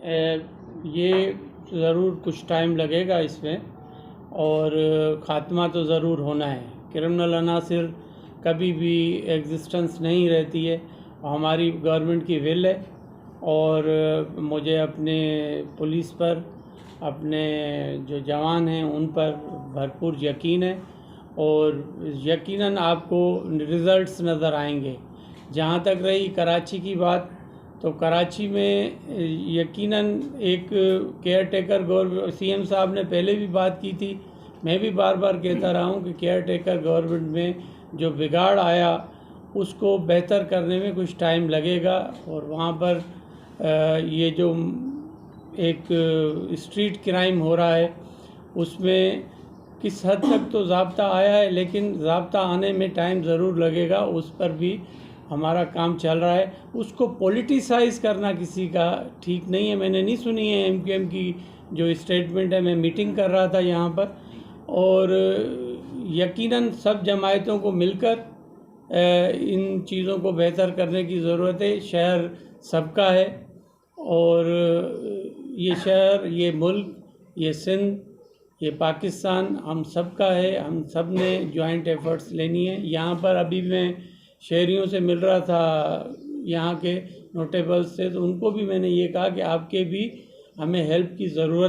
ये ज़रूर कुछ टाइम लगेगा इसमें, और ख़ात्मा तो ज़रूर होना है। क्रिमिनल अनासिर कभी भी एग्जिस्टेंस नहीं रहती है। हमारी गवर्नमेंट की विल है, और मुझे अपने पुलिस पर, अपने जो जवान हैं उन पर भरपूर यकीन है, और यकीनन आपको रिज़ल्ट्स नज़र आएंगे। जहाँ तक रही कराची की बात, तो कराची में यकीनन एक केयर टेकर सीएम साहब ने पहले भी बात की थी, मैं भी बार बार कहता रहा हूँ कि केयर टेकर गवर्नमेंट में जो बिगाड़ आया उसको बेहतर करने में कुछ टाइम लगेगा। और वहाँ पर ये जो एक स्ट्रीट क्राइम हो रहा है उसमें किस हद तक तो ज़ाब्ता आया है, लेकिन ज़ाब्ता आने में टाइम ज़रूर लगेगा। उस पर भी हमारा काम चल रहा है। उसको पॉलिटिसाइज़ करना किसी का ठीक नहीं है। मैंने नहीं सुनी है एमक्यूएम की जो स्टेटमेंट है। मैं मीटिंग कर रहा था यहाँ पर, और यकीनन सब जमायतों को मिलकर इन चीज़ों को बेहतर करने की ज़रूरत है। शहर सबका है, और ये शहर, ये मुल्क, ये सिंध, ये पाकिस्तान हम सब का है। हम सब ने जॉइंट एफर्ट्स लेनी है। यहाँ पर अभी मैं शहरियों से मिल रहा था, यहाँ के नोटेबल्स से, तो उनको भी मैंने ये कहा कि आपके भी हमें हेल्प की ज़रूरत